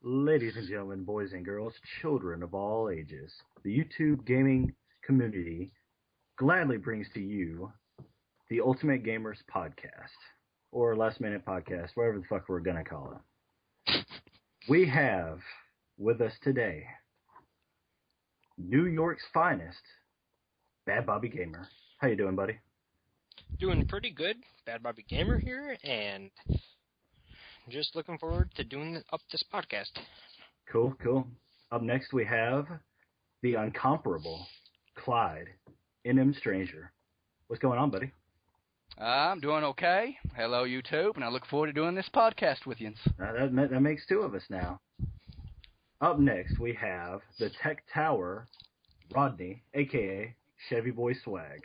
Ladies and gentlemen, boys and girls, children of all ages, the YouTube gaming community gladly brings to you the Ultimate Gamers Podcast, or Last Minute Podcast, whatever the fuck we're going to call it. We have with us today New York's finest, Bad Bobby Gamer. How you doing, buddy? Doing pretty good. Bad Bobby Gamer here, and just looking forward to doing up this podcast. Cool. Up next we have the incomparable Clyde, L.M Stranger. What's going on, buddy? I'm doing okay. Hello, YouTube, and I look forward to doing this podcast with you. That makes two of us now. Up next we have the Tech Tower, Rodney, a.k.a. Chevy Boy Swag.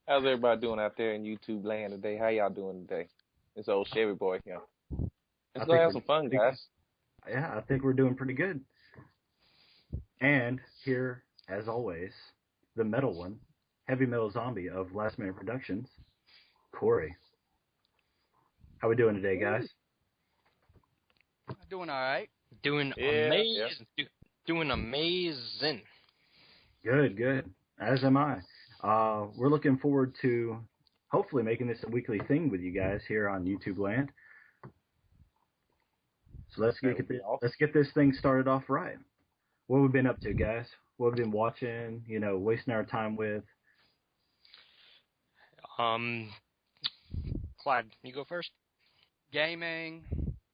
How's everybody doing out there in YouTube land today? How y'all doing today? It's old Chevy Boy here. Let's go have some fun, guys. Yeah, I think we're doing pretty good. And here, as always, the metal one, heavy metal zombie of Last Minute Productions, Corey. How we doing today, guys? Doing all right. Doing amazing. Yeah. Doing amazing. Good. As am I. We're looking forward to hopefully making this a weekly thing with you guys here on YouTube land. So let's get this thing started off right. What have we been up to, guys? What have we been watching? Wasting our time with? Clyde, you go first. Gaming,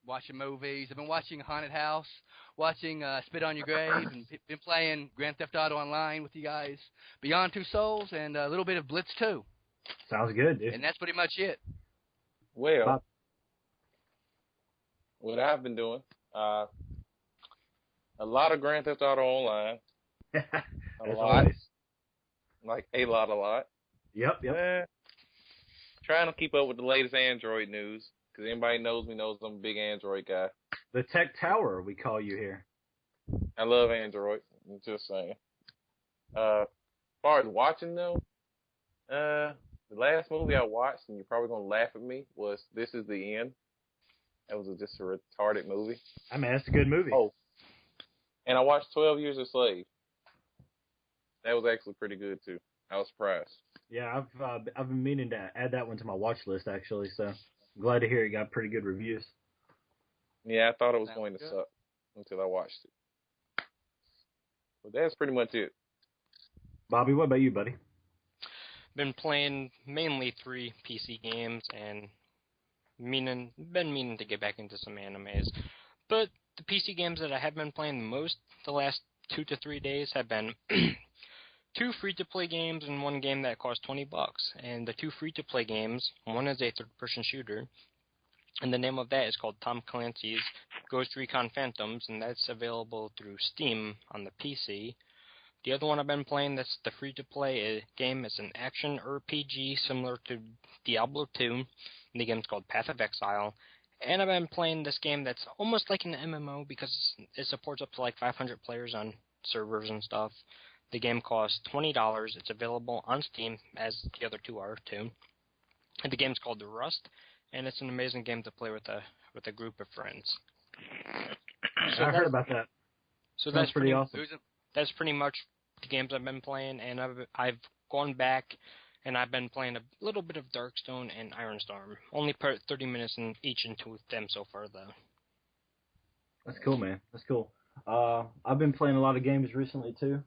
watching movies. I've been watching Haunted House, watching Spit on Your Grave, and been playing Grand Theft Auto Online with you guys. Beyond Two Souls, and a little bit of Blitz 2. Sounds good, dude. And that's pretty much it. Well, what I've been doing, a lot of Grand Theft Auto Online. A lot. Always. Like a lot. Yep. Trying to keep up with the latest Android news, because anybody knows me knows I'm a big Android guy. The Tech Tower, we call you here. I love Android. I'm just saying. As far as watching, though, the last movie I watched, and you're probably going to laugh at me, was This Is the End. That was just a retarded movie. I mean, that's a good movie. Oh. And I watched 12 Years a Slave. That was actually pretty good, too. I was surprised. Yeah, I've been meaning to add that one to my watch list, actually, so I'm glad to hear it got pretty good reviews. Yeah, I thought it was going to suck until I watched it. But that's pretty much it. Bobby, what about you, buddy? Been playing mainly 3 PC games and been meaning to get back into some animes. But the PC games that I have been playing the most the last 2 to 3 days have been 2 free-to-play games and 1 game that cost $20. And the 2 free-to-play games, one is a third-person shooter, and the name of that is called Tom Clancy's Ghost Recon Phantoms, and that's available through Steam on the PC. The other one I've been playing that's the free-to-play game is an action RPG similar to Diablo 2, and the game's called Path of Exile. And I've been playing this game that's almost like an MMO because it supports up to like 500 players on servers and stuff. The game costs $20. It's available on Steam, as the other 2 are too. And the game's called Rust, and it's an amazing game to play with a group of friends. So I heard about that. So that's pretty awesome. That's pretty much the games I've been playing, and I've gone back and I've been playing a little bit of Darkstone and Ironstorm. Only put 30 minutes in each into them so far, though. That's cool, man. That's cool. I've been playing a lot of games recently, too.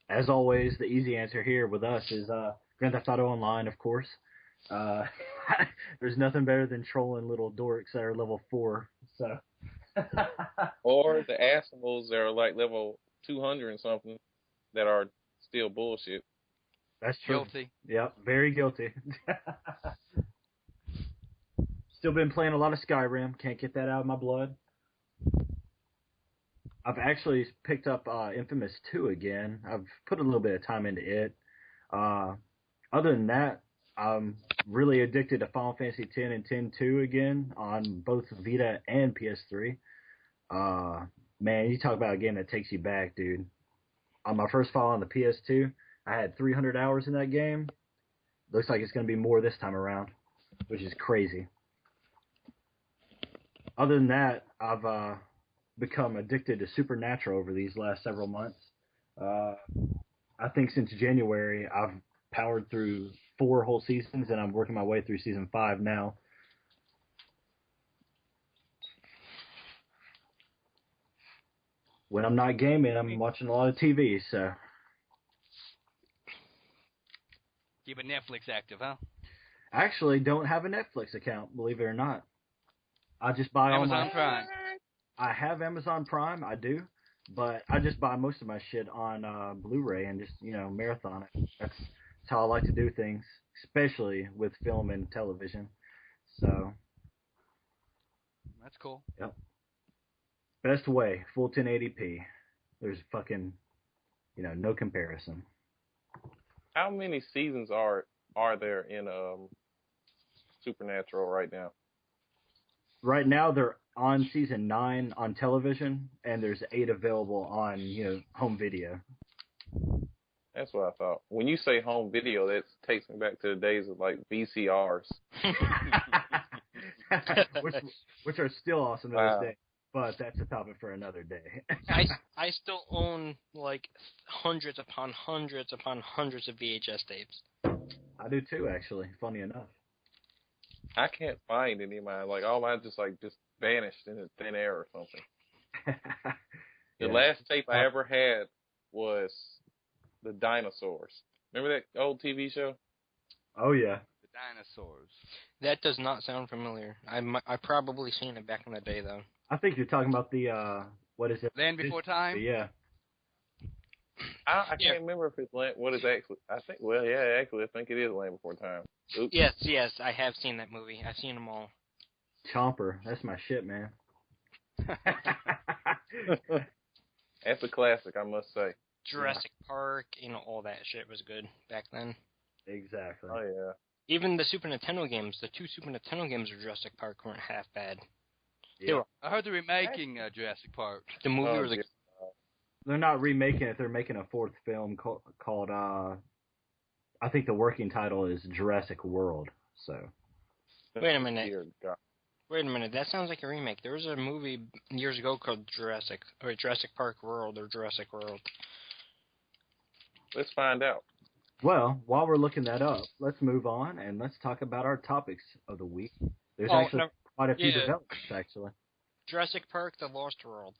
As always, the easy answer here with us is Grand Theft Auto Online, of course. There's nothing better than trolling little dorks that are level 4. So. Or the assholes that are like level 200 and something that are still bullshit. That's true. Guilty. Yep, very guilty. Still been playing a lot of Skyrim. Can't get that out of my blood. I've actually picked up Infamous 2 again. I've put a little bit of time into it. Other than that, I'm really addicted to Final Fantasy X and X-2 again on both Vita and PS3. Man, you talk about a game that takes you back, dude. On my first file on the PS2, I had 300 hours in that game. Looks like it's going to be more this time around, which is crazy. Other than that, I've become addicted to Supernatural over these last several months. I think since January, I've powered through 4 whole seasons, and I'm working my way through season 5 now. When I'm not gaming, I'm watching a lot of TV, so. Keep a Netflix active, huh? I actually don't have a Netflix account, believe it or not. I just buy Amazon Prime. I have Amazon Prime, I do, but I just buy most of my shit on Blu-ray and just, marathon it. That's how I like to do things, especially with film and television. So. That's cool. Yep. Best way, full 1080p. There's fucking, no comparison. How many seasons are there in Supernatural right now? Right now, they're on season 9 on television, and there's 8 available on, home video. That's what I thought. When you say home video, that takes me back to the days of like VCRs. which are still awesome to this day, but that's a topic for another day. I still own like hundreds upon hundreds upon hundreds of VHS tapes. I do too, actually. Funny enough. I can't find any of mine. Like all mine just vanished into thin air or something. The last tape I ever had was the dinosaurs. Remember that old TV show? Oh yeah. The dinosaurs. That does not sound familiar. I probably seen it back in the day though. I think you're talking about the what is it? Land Before Time. Yeah. I can't remember if it's what is actually. I think I think it is Land Before Time. Oops. Yes, I have seen that movie. I've seen them all. Chomper, that's my shit, man. That's a classic, I must say. Jurassic Park, all that shit was good back then. Exactly. Oh yeah. Even the Super Nintendo games, the 2 Super Nintendo games of Jurassic Park weren't half bad. Yeah. I heard they're remaking Jurassic Park. The movie was They're not remaking it. They're making a 4th film called I think the working title is Jurassic World. So. Wait a minute. That sounds like a remake. There was a movie years ago called Jurassic Park World or Jurassic World. Let's find out. Well, while we're looking that up, let's move on and let's talk about our topics of the week. There's quite a few developments, actually. Jurassic Park: The Lost World.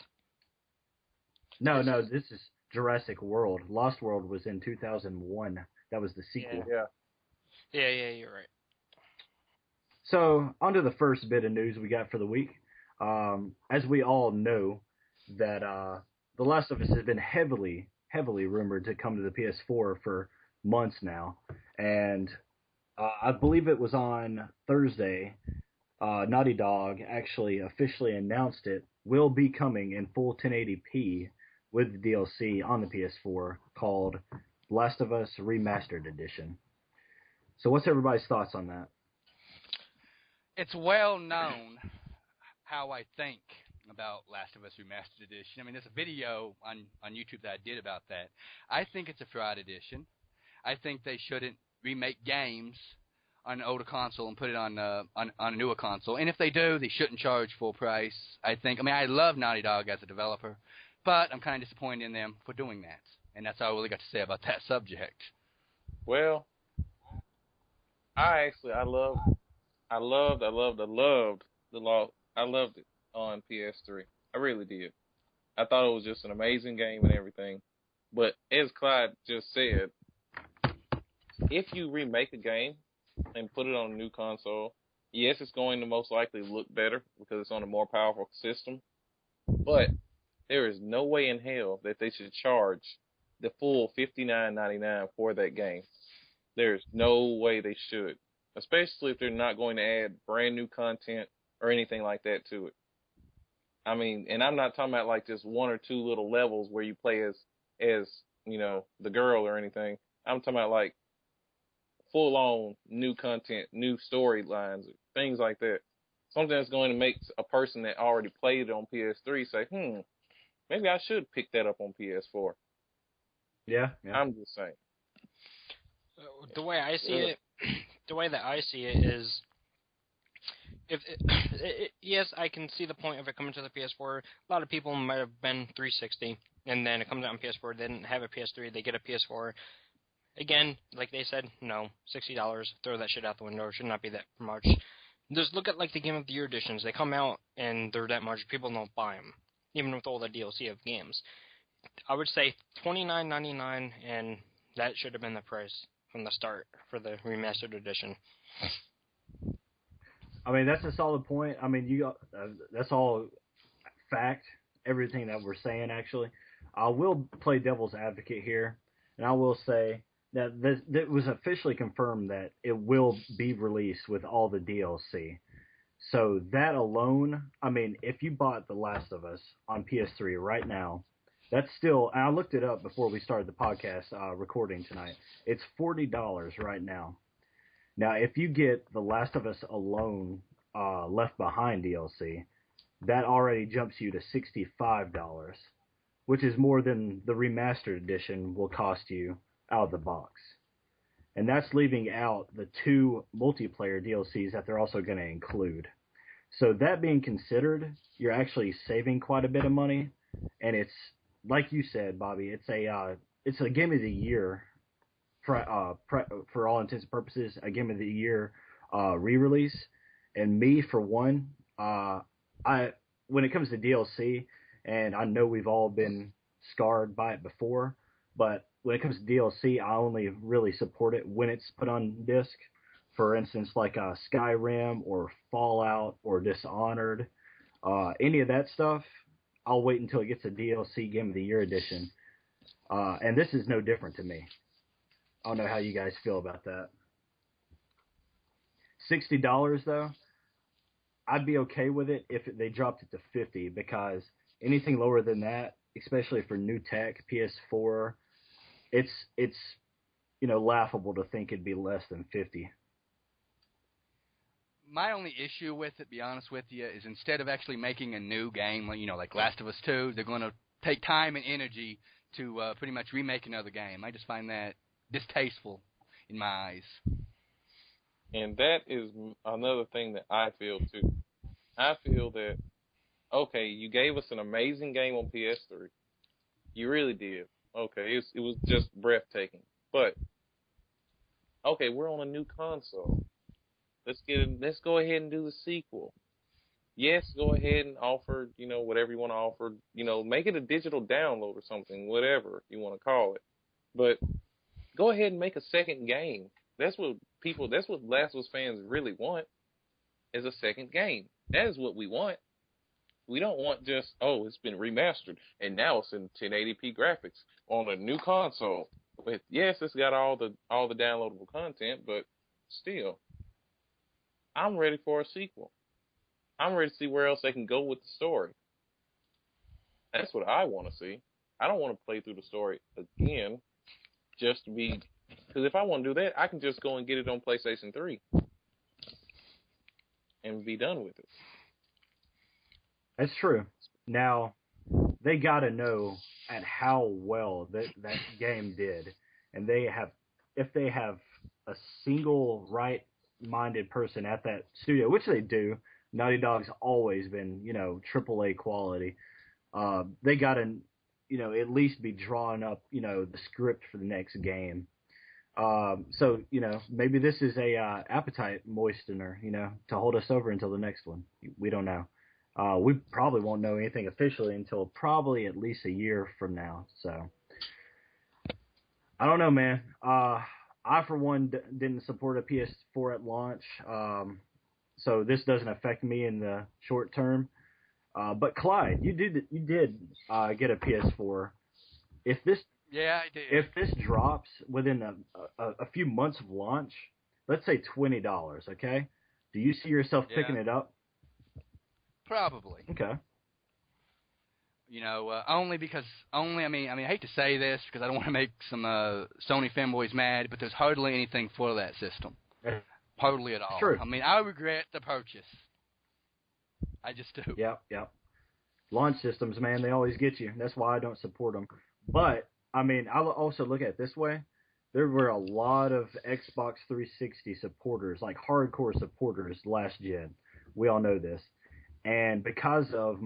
No, this is Jurassic World. Lost World was in 2001. That was the sequel. Yeah, you're right. So, on to the first bit of news we got for the week. As we all know, that The Last of Us has been heavily rumored to come to the PS4 for months now. And I believe it was on Thursday, Naughty Dog actually officially announced it will be coming in full 1080p with the DLC on the PS4 called Last of Us Remastered Edition. So what's everybody's thoughts on that? It's well known how I think about Last of Us Remastered Edition. I mean, there's a video on YouTube that I did about that. I think it's a fraud edition. I think they shouldn't remake games on an older console and put it on a newer console. And if they do, they shouldn't charge full price. I love Naughty Dog as a developer, but I'm kind of disappointed in them for doing that. And that's all I really got to say about that subject. Well, I loved it on PS3. I really did. I thought it was just an amazing game and everything. But as Clyde just said, if you remake a game and put it on a new console, yes, it's going to most likely look better because it's on a more powerful system. But there is no way in hell that they should charge the full $59.99 for that game. There's no way they should, especially if they're not going to add brand new content or anything like that to it. I mean, and I'm not talking about like just 1 or 2 little levels where you play as the girl or anything. I'm talking about like full-on new content, new storylines, things like that. Something that's going to make a person that already played it on PS3 say, maybe I should pick that up on PS4. Yeah. I'm just saying. The way I see it, the way that I see it is, Yes, I can see the point of it coming to the PS4. A lot of people might have been 360, and then it comes out on PS4. They didn't have a PS3. They get a PS4. Again, like they said, no, $60. Throw that shit out the window. It should not be that much. Just look at like the Game of the Year editions. They come out and they're that much. People don't buy them, even with all the DLC of games. I would say $29.99, and that should have been the price from the start for the remastered edition. I mean, that's a solid point. I mean, that's all fact, everything that we're saying, actually. I will play devil's advocate here, and I will say that it was officially confirmed that it will be released with all the DLC. So that alone, I mean, if you bought The Last of Us on PS3 right now, that's still, and I looked it up before we started the podcast recording tonight, it's $40 right now. Now, if you get The Last of Us alone Left Behind DLC, that already jumps you to $65, which is more than the remastered edition will cost you out of the box. And that's leaving out the 2 multiplayer DLCs that they're also going to include. So that being considered, you're actually saving quite a bit of money, and it's, like you said, Bobby, it's a Game of the Year, for all intents and purposes, a Game of the Year re-release. And me, for one, when it comes to DLC, and I know we've all been scarred by it before, but when it comes to DLC, I only really support it when it's put on disc. For instance, like Skyrim or Fallout or Dishonored, any of that stuff, I'll wait until it gets a DLC Game of the Year edition. And this is no different to me. I don't know how you guys feel about that. $60 though, I'd be okay with it if they dropped it to $50, because anything lower than that, especially for new tech, PS4, it's laughable to think it'd be less than $50. My only issue with it, to be honest with you, is instead of actually making a new game, like Last of Us 2, they're going to take time and energy to pretty much remake another game. I just find that distasteful in my eyes. And that is another thing that I feel, too. I feel that, okay, you gave us an amazing game on PS3. You really did. Okay, it was just breathtaking. But, okay, we're on a new console. Let's go ahead and do the sequel. Yes, go ahead and offer, whatever you want to offer. Make it a digital download or something, whatever you want to call it. But go ahead and make a second game. That's what Last of Us fans really want, is a second game. That is what we want. We don't want just, it's been remastered, and now it's in 1080p graphics on a new console. But yes, it's got all the downloadable content, but still, I'm ready for a sequel. I'm ready to see where else they can go with the story. That's what I want to see. I don't want to play through the story again just to be... Because if I want to do that, I can just go and get it on PlayStation 3 and be done with it. That's true. Now, they got to know at how well that game did. And if they have a single right-minded person at that studio, which they do, Naughty Dog's always been, AAA quality. They got to, at least be drawing up, the script for the next game. So, maybe this is a appetite moistener, to hold us over until the next one. We don't know. We probably won't know anything officially until probably at least a year from now. So, I don't know, man. I, for one, didn't support a PS4 at launch. So this doesn't affect me in the short term. But Clyde, you did get a PS4. Yeah, I did. If this drops within a few months of launch, let's say $20, okay? Do you see yourself picking it up? Probably. Okay. Only because I hate to say this because I don't want to make some Sony fanboys mad, but there's hardly anything for that system. Hardly at all. True. I regret the purchase. I just do. Yep. Launch systems, man, they always get you. That's why I don't support them. But, I'll also look at it this way. There were a lot of Xbox 360 supporters, like hardcore supporters last gen. We all know this. And because of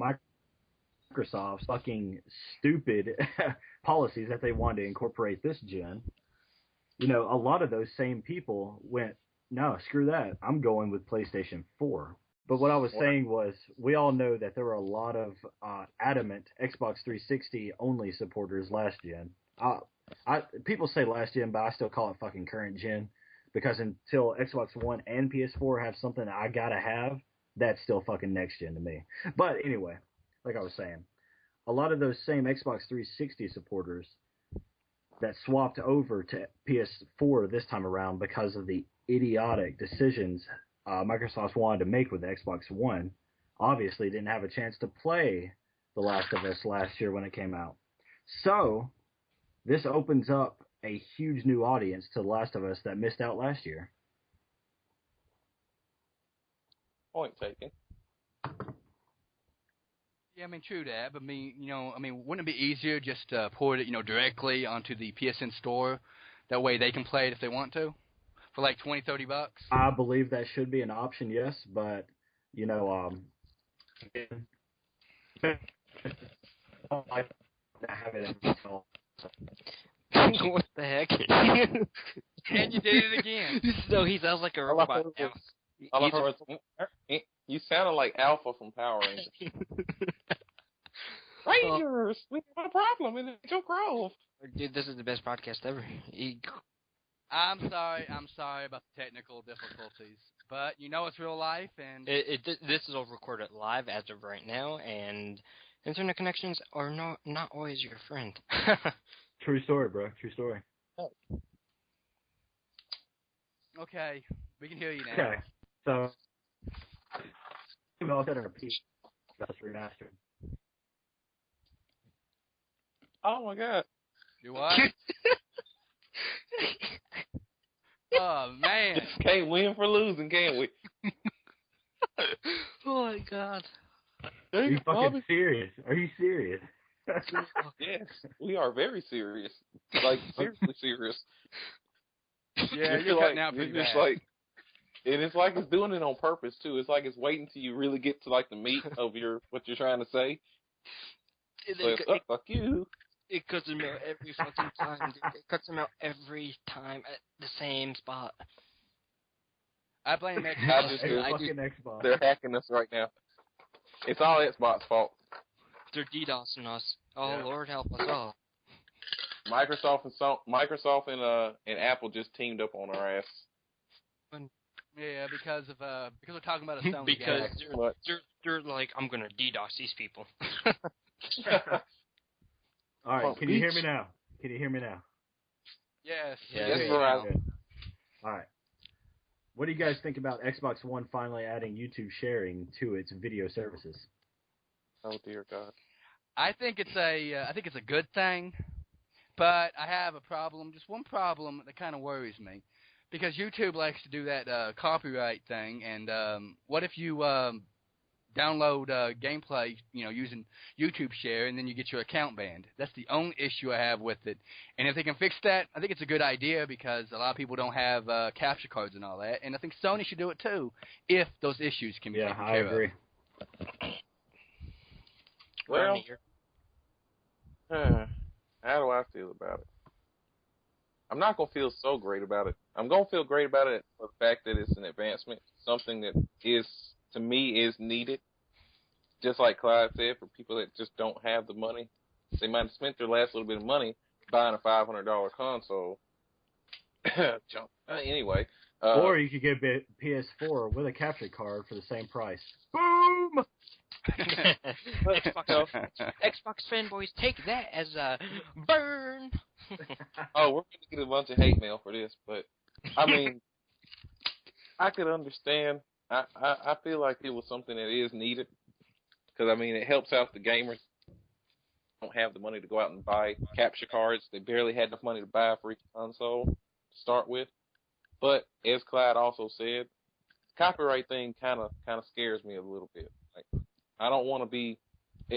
Microsoft's fucking stupid policies that they wanted to incorporate this gen, you know, a lot of those same people went, no, screw that. I'm going with PlayStation 4. But what I was saying was, we all know that there were a lot of adamant Xbox 360 only supporters last gen. People say last gen, but I still call it fucking current gen, because until Xbox One and PS4 have something I gotta have, that's still fucking next gen to me. But anyway, like I was saying, a lot of those same Xbox 360 supporters that swapped over to PS4 this time around because of the idiotic decisions Microsoft wanted to make with the Xbox One, obviously didn't have a chance to play The Last of Us last year when it came out. So this opens up a huge new audience to The Last of Us that missed out last year. Point taken. Yeah, I mean, true that. But wouldn't it be easier just to port it, directly onto the PSN store? That way they can play it if they want to, for like $20-$30. I believe that should be an option, yes, but have it until. What the heck? And you did it again. No, he sounds like a robot now. All I heard was, you sounded like Alpha from Power Rangers. Rangers, we have a problem in the Joe Grove. Dude, this is the best podcast ever. I'm sorry about the technical difficulties, but it's real life, and this is all recorded live as of right now, and internet connections are not always your friend. True story, bro. True story. Okay, we can hear you now. Okay, so I'll set a repeat. That's remastered. Oh my god. You what? Oh man. Can't win for losing, can we? Oh my god. Are you fucking serious? Are you serious? Yes, we are very serious. Like, seriously serious. Yeah, you're cutting out pretty bad. And it's like it's doing it on purpose too. It's like it's waiting till you really get to like the meat of what you're trying to say. So fuck you. It cuts him out every fucking time. Dude. It cuts him out every time at the same spot. I blame Xbox. They're hacking us right now. It's all Xbox's fault. They're DDoSing us. Oh, yeah. Lord help us all. Microsoft and Apple just teamed up on our ass. Yeah, because we're talking about a Sony because they're like, I'm gonna DDoS these people. All right, can you hear me now? Yes. Yes, right. All right. What do you guys think about Xbox One finally adding YouTube sharing to its video services? Oh dear God. I think it's a good thing, but I have a problem. Just one problem that kind of worries me, because YouTube likes to do that copyright thing. And what if you download gameplay, using YouTube Share, and then you get your account banned? That's the only issue I have with it. And if they can fix that, I think it's a good idea, because a lot of people don't have capture cards and all that. And I think Sony should do it too, if those issues can be taken care of. Yeah, I agree. Well, how do I feel about it? I'm not going to feel so great about it. I'm going to feel great about it for the fact that it's an advancement, something that is, to me, is needed. Just like Clyde said, for people that just don't have the money, they might have spent their last little bit of money buying a $500 console. Anyway. Or you could get PS4 with a capture card for the same price. Boom! Xbox fanboys, take that as a burn. Oh, we're going to get a bunch of hate mail for this, but I mean, I could understand. I feel like it was something that is needed, because I mean, it helps out the gamers who don't have the money to go out and buy capture cards. They barely had enough money to buy a free console to start with. But as Clyde also said, the copyright thing kind of scares me a little bit. Like, I don't want to be,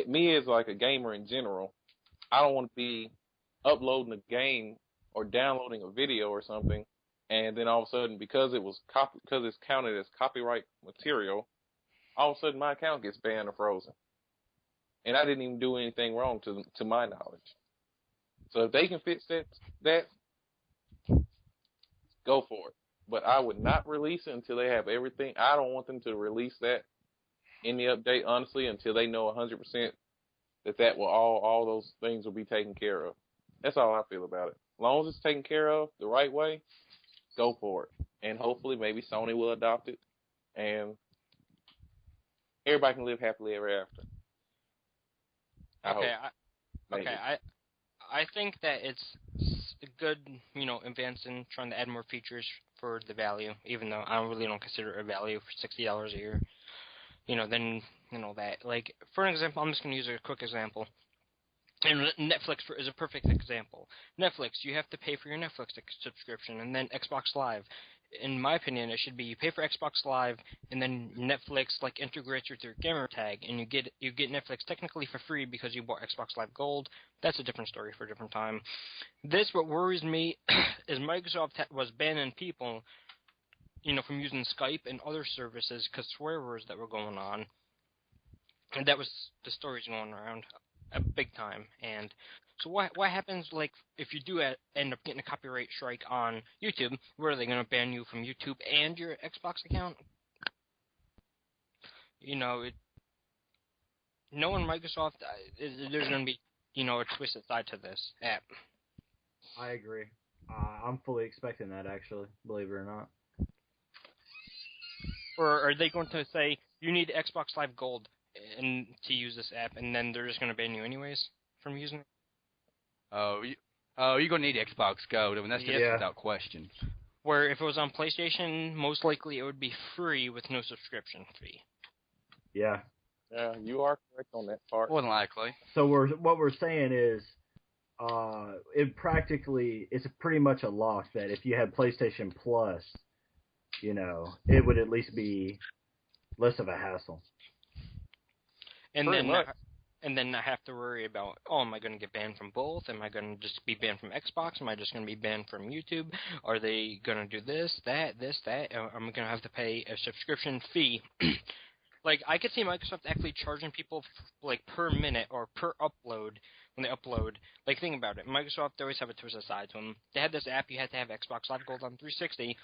me as like a gamer in general, I don't want to be uploading a game or downloading a video or something, and then all of a sudden, because it's counted as copyright material, all of a sudden my account gets banned or frozen. And I didn't even do anything wrong to my knowledge. So if they can fix that, go for it. But I would not release it until they have everything. I don't want them to release that in the update, honestly, until they know 100% that will all those things will be taken care of. That's all I feel about it. As long as it's taken care of the right way, go for it. And hopefully maybe Sony will adopt it and everybody can live happily ever after. I think that it's a good, advance in trying to add more features for the value, even though I really don't consider it a value for $60 a year. That. Like, for an example, I'm just going to use a quick example. And Netflix is a perfect example. Netflix, you have to pay for your Netflix subscription, and then Xbox Live. In my opinion, it should be you pay for Xbox Live, and then Netflix integrates with your gamer tag, and you get Netflix technically for free because you bought Xbox Live Gold. That's a different story for a different time. What worries me is Microsoft was banning people, from using Skype and other services because swear words that were going on, and that was the stories going around a big time. And so what happens, if you do end up getting a copyright strike on YouTube, where are they going to ban you from YouTube and your Xbox account? Knowing Microsoft, there's going to be, a twisted side to this app. I agree. I'm fully expecting that, actually, believe it or not. Or are they going to say, you need Xbox Live Gold and to use this app, and then they're just going to ban you anyways from using it? You're going to need Xbox Gold. I mean, that's just without question. Where if it was on PlayStation, most likely it would be free with no subscription fee. Yeah. Yeah, you are correct on that part. More than likely. So what we're saying is, it's pretty much a lock that if you had PlayStation Plus, it would at least be less of a hassle. And then not have to worry about, am I going to get banned from both? Am I going to just be banned from Xbox? Am I just going to be banned from YouTube? Are they going to do this, that? Am I going to have to pay a subscription fee? I could see Microsoft actually charging people per minute or per upload when they upload. Think about it. Microsoft always have a twisted side to them. They had this app you had to have Xbox Live Gold on 360,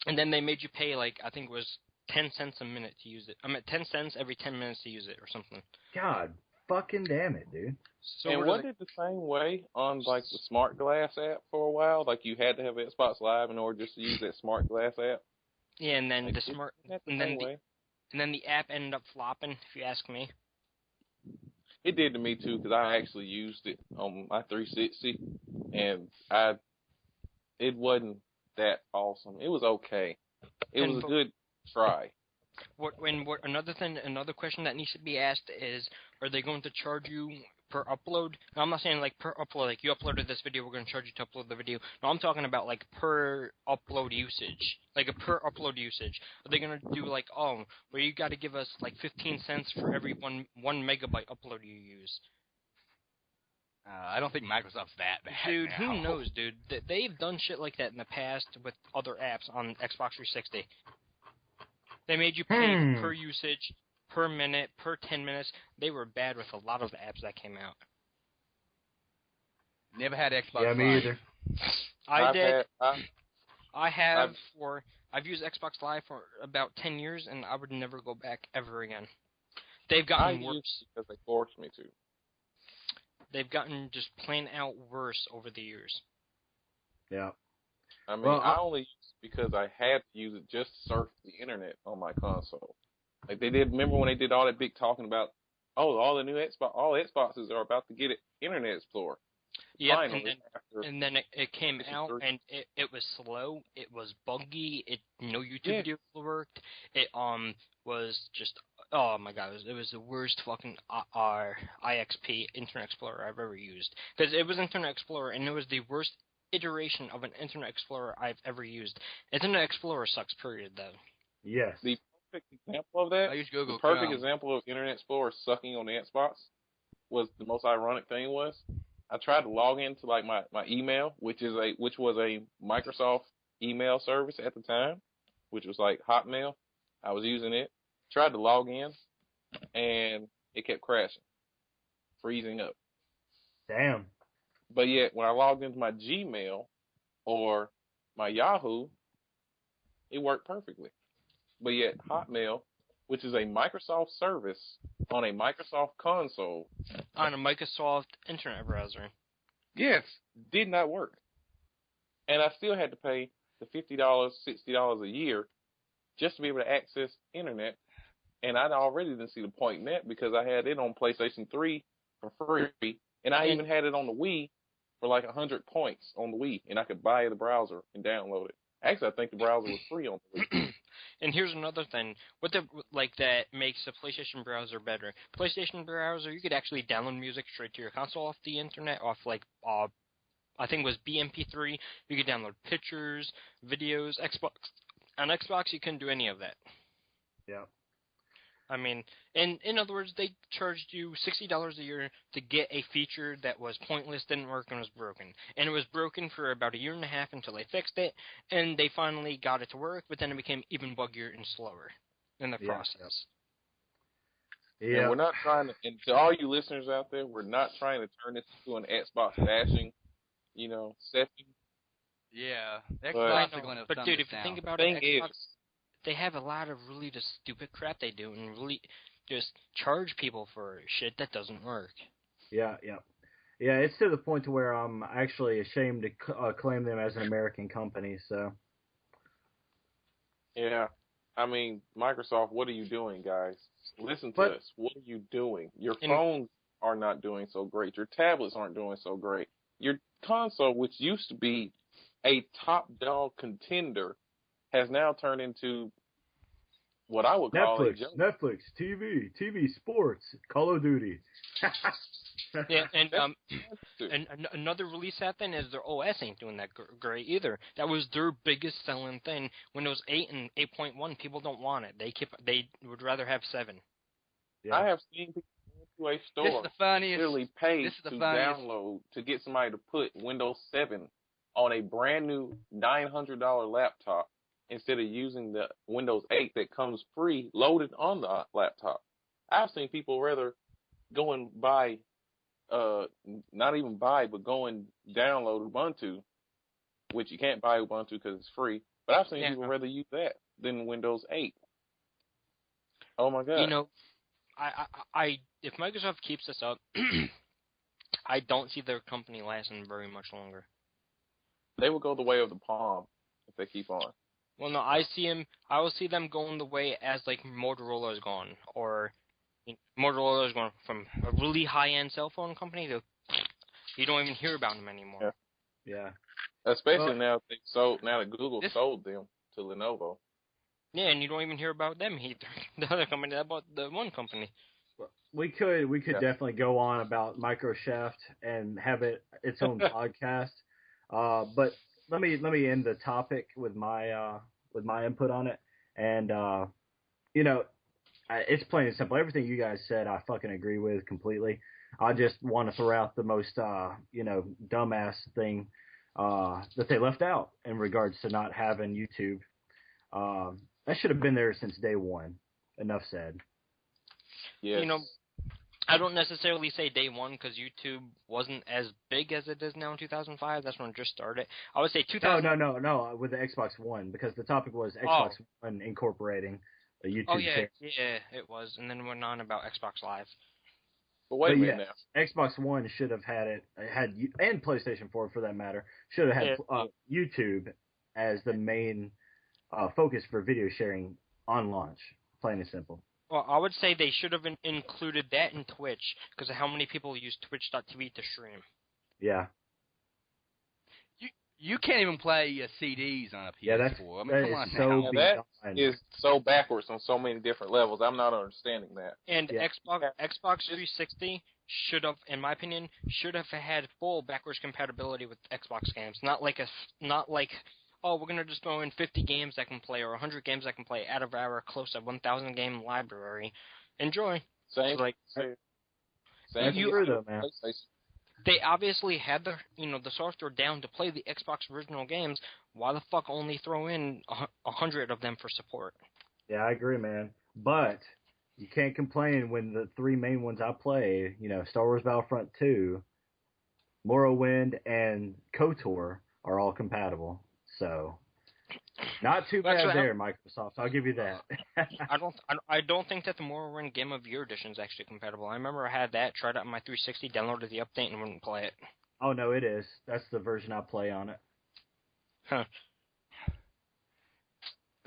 and then they made you pay I think it was 10 cents a minute to use it. 10 cents every 10 minutes to use it or something. God fucking damn it, dude. So and wasn't it the same way on the Smart Glass app for a while? You had to have Xbox Live in order just to use that Smart Glass app? Yeah, and then and then the app ended up flopping, if you ask me. It did to me too, because I actually used it on my 360, and it wasn't that awesome. It was okay. It was a good try. Another question that needs to be asked is, are they going to charge you per upload? Now, I'm not saying per upload, you uploaded this video, we're going to charge you to upload the video. No, I'm talking about per upload usage, a per upload usage. Are they going to do you got to give us 15 cents for every one megabyte upload you use? I don't think Microsoft's that bad. Dude, now. Who knows, dude? They've done shit like that in the past with other apps on Xbox 360. They made you pay per usage, per minute, per 10 minutes. They were bad with a lot of the apps that came out. Never had Xbox Live. Yeah, me either. I've used Xbox Live for about 10 years, and I would never go back ever again. They've gotten worse. Because they forced me to. They've gotten just plain out worse over the years. Yeah. I mean, I only used it because I had to use it just to surf the internet on my console. They did. Remember when they did all that big talking about, all the new Xboxes are about to get it Internet Explorer. Yep, and then it came out, and it was slow. It was buggy. No YouTube video worked. It was just, oh my god, it was the worst fucking IXP Internet Explorer I've ever used. Because it was Internet Explorer, and it was the worst iteration of an Internet Explorer I've ever used. Internet Explorer sucks, period, though. Yes. The perfect example of that, I use Google the perfect example of Internet Explorer sucking on the Xbox was the most ironic thing was, I tried to log into my email, which was a Microsoft email service at the time, which was Hotmail. I was using it. tried to log in, and it kept crashing, freezing up. Damn. But yet, when I logged into my Gmail or my Yahoo, it worked perfectly. But yet, Hotmail, which is a Microsoft service on a Microsoft console, On a Microsoft internet browser. yes, did not work. And I still had to pay the $50, $60 a year just to be able to access internet. And I already didn't see the point in that because I had it on PlayStation 3 for free. And I even had it on the Wii for like 100 points on the Wii. And I could buy the browser and download it. Actually, I think the browser was free on the Wii. And here's another thing, that makes the PlayStation browser better. PlayStation browser, you could actually download music straight to your console off the internet, off I think it was BMP3. You could download pictures, videos. Xbox on Xbox, you couldn't do any of that. Yeah. I mean, in other words, they charged you $60 a year to get a feature that was pointless, didn't work, and was broken. And it was broken for about a year and a half until they fixed it, and they finally got it to work, but then it became even buggier and slower in the process. Yeah. And we're not trying to, and to all you listeners out there, we're not trying to turn this into an Xbox bashing, session. Yeah, But- Xbox are going to But dude, if you think about it, Thing Xbox, is, they have a lot of really just stupid crap they do, and really just charge people for shit that doesn't work. Yeah, yeah. Yeah, it's to the point to where I'm actually ashamed to claim them as an American company, so. yeah, I mean, Microsoft, what are you doing, guys? Listen to But- us. What are you doing? Your And- phones are not doing so great. Your tablets aren't doing so great. Your console, which used to be a top dog contender, has now turned into what I would call a joke. Netflix, TV, sports, Call of Duty. Yeah, and Dude. and another release that then is their OS ain't doing that great either. That was their biggest selling thing. Windows 8 and 8.1, people don't want it. They would rather have 7. Yeah. I have seen people go to a store This is the funniest. literally pay this is the to funniest. download to get somebody to put Windows 7 on a brand new $900 laptop instead of using the Windows 8 that comes free loaded on the laptop. I've seen people rather go and buy, not even buy, but go and download Ubuntu, which you can't buy Ubuntu because it's free. But I've seen people rather use that than Windows 8. Oh my God. I if Microsoft keeps this up, I don't see their company lasting very much longer. They will go the way of the palm if they keep on. Well, no, I will see them going the way as like Motorola's gone, or Motorola's gone from a really high-end cell phone company to you don't even hear about them anymore. Yeah. Especially now that Google sold them to Lenovo. Yeah, and you don't even hear about them either. The other company that bought the one company. We could definitely go on about Microshaft and have its own podcast. But let me end the topic with my input on it. And it's plain and simple. Everything you guys said, I fucking agree with completely. I just want to throw out the most dumbass thing that they left out in regards to not having YouTube. That should have been there since day one. Enough said. Yes. I don't necessarily say day one because YouTube wasn't as big as it is now in 2005. That's when it just started. I would say 2000. No, with the Xbox One, because the topic was Xbox One incorporating a YouTube channel. Yeah, it was. And then it went on about Xbox Live. But wait a minute now. Xbox One should have and PlayStation 4 for that matter, should have had YouTube as the main focus for video sharing on launch, plain and simple. Well, I would say they should have included that in Twitch because of how many people use Twitch.tv to stream. Yeah. You can't even play CDs on a PS4. Yeah, that is so backwards on so many different levels. I'm not understanding that. And Xbox 360 should have, in my opinion, had full backwards compatibility with Xbox games. Not like we're gonna just throw in 50 games I can play or 100 games I can play out of our close to 1,000 game library. Enjoy. Same. True though, man. They obviously had the software down to play the Xbox original games. Why the fuck only throw in 100 of them for support? Yeah, I agree, man. But you can't complain when the three main ones I play, Star Wars Battlefront 2, Morrowind, and KOTOR are all compatible. So, not too bad there, Microsoft. I'll give you that. I don't think that the Morrowind Game of Year edition is actually compatible. I remember I had that, tried it on my 360, downloaded the update, and wouldn't play it. Oh no, it is. That's the version I play on it. Huh.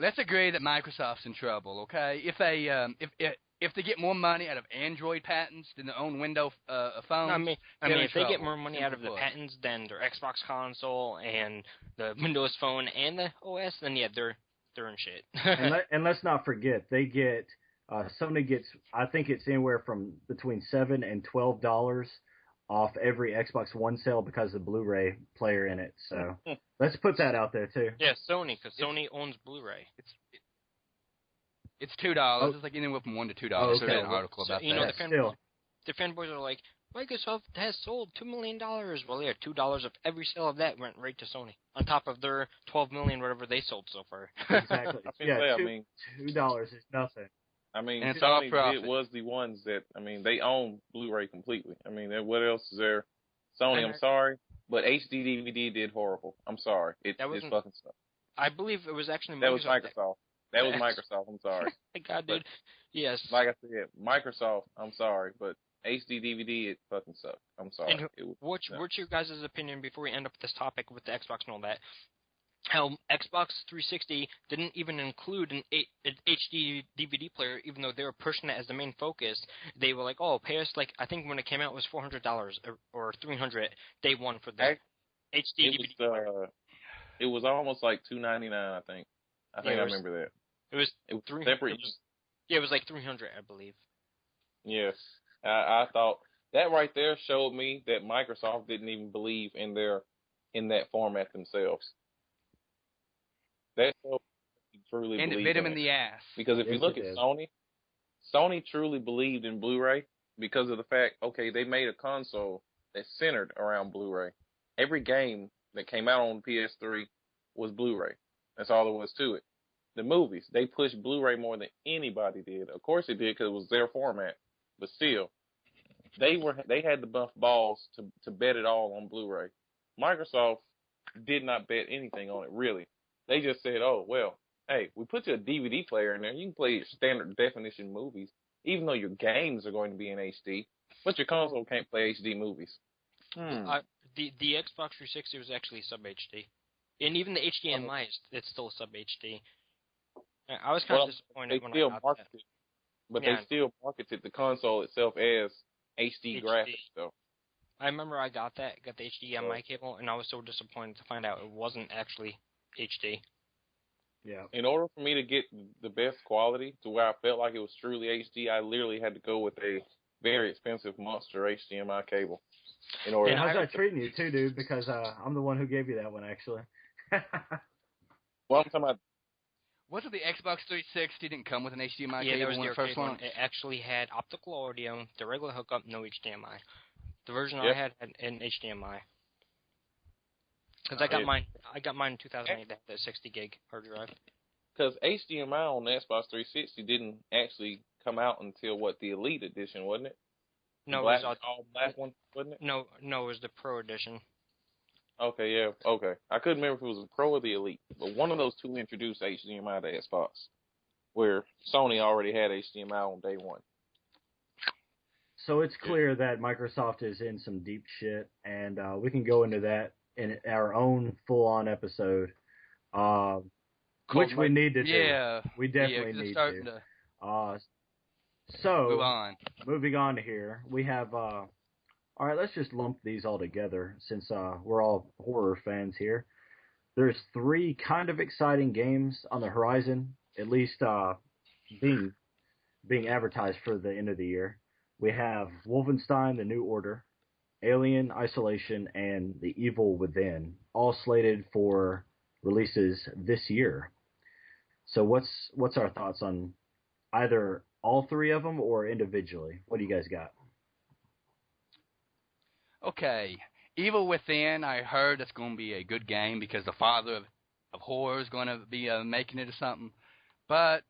Let's agree that Microsoft's in trouble, okay? If they get more money out of Android patents than their own Windows phones, I mean, if they get more money out of the patents than their Xbox console and the Windows phone and the OS, then yeah, they're in shit. and let's not forget, they get Sony gets, I think it's anywhere from between $7 and $12 off every Xbox One sale because of the Blu-ray player in it. So let's put that out there too. Yeah, Sony, because Sony owns Blu-ray. It's $2. It's like anywhere from $1 to $2. Okay. There's an article about that. The fanboys are like, Microsoft has sold $2 million. Well, yeah, $2 of every sale of that went right to Sony, on top of their $12 million, whatever they sold so far. Exactly. $2 is nothing. I mean, and Sony was the ones that, they own Blu-ray completely. What else is there? Sony, I'm sorry, but HD DVD did horrible. I'm sorry. It's fucking stuff. I believe it was actually Microsoft. That was Microsoft. That was Microsoft. I'm sorry. My God, dude. Yes. Like I said, Microsoft, I'm sorry, but HD DVD, it fucking sucked. I'm sorry. And what's your guys' opinion before we end up this topic with the Xbox and all that? How Xbox 360 didn't even include an HD DVD player, even though they were pushing it as the main focus. They were like, "Oh, pay us like I think when it came out it was $400 or $300 day one for the HD DVD player." It was almost like $299, I think. I remember that. It was separate. It was like $300, I believe. Yes, I thought that right there showed me that Microsoft didn't even believe in that format themselves. That showed me truly and believed it bit him in the ass. Because if you look at Sony truly believed in Blu-ray because of the fact, okay, they made a console that's centered around Blu-ray. Every game that came out on PS3 was Blu-ray. That's all there was to it. The movies, they pushed Blu-ray more than anybody did. Of course they did because it was their format, but still, they had the balls to bet it all on Blu-ray. Microsoft did not bet anything on it, really. They just said, oh, well, hey, we put you a DVD player in there. You can play your standard definition movies, even though your games are going to be in HD, but your console can't play HD movies. The Xbox 360 was actually sub HD, and even the HDMI it's still sub HD. I was kind of disappointed when I got that. But they still marketed the console itself as HD graphics, though. I remember I got the HDMI cable, and I was so disappointed to find out it wasn't actually HD. Yeah. In order for me to get the best quality to where I felt like it was truly HD, I literally had to go with a very expensive monster HDMI cable. And how's that treating you too, dude? Because I'm the one who gave you that one, actually. Well, I'm talking about. Wasn't the Xbox 360 didn't come with an HDMI cable? Yeah, that was their first one. It actually had optical audio, the regular hookup, no HDMI. The version I had an HDMI. Because I got mine in 2008. That 60 gig hard drive. Because HDMI on the Xbox 360 didn't actually come out until the Elite Edition, wasn't it? No, it was all black one, wasn't it? No, it was the Pro Edition. Okay, yeah, okay. I couldn't remember if it was the Pro or the Elite, but one of those two introduced HDMI to Xbox, where Sony already had HDMI on day one. So it's clear that Microsoft is in some deep shit, and we can go into that in our own full-on episode, which we need to do. Yeah. We definitely need to. So, move on. Moving on here, we have, all right, let's just lump these all together since we're all horror fans here. There's 3 kind of exciting games on the horizon, at least being advertised for the end of the year. We have Wolfenstein: The New Order, Alien Isolation, and The Evil Within, all slated for releases this year. So what's our thoughts on either all 3 of them or individually? What do you guys got? Okay, Evil Within, I heard it's going to be a good game because the father of horror is going to be making it or something. But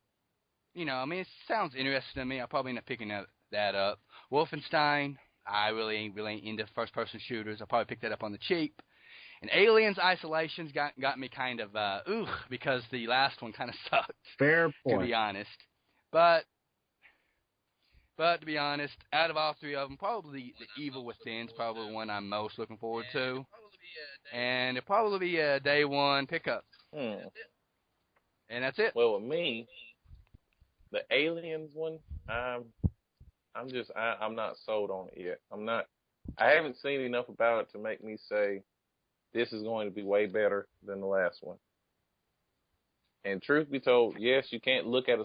it sounds interesting to me. I'll probably end up picking that up. Wolfenstein, I really ain't into first-person shooters. I'll probably pick that up on the cheap. And Aliens Isolation's got me kind of, because the last one kind of sucked. Fair point. To be honest. But to be honest, out of all three of them, probably the Evil Within's probably the one I'm most looking forward to. And it'll probably be a day one pickup. And that's it. Well, with me, the Aliens one, I'm not sold on it yet. I haven't seen enough about it to make me say this is going to be way better than the last one. And truth be told, yes, you can't look at a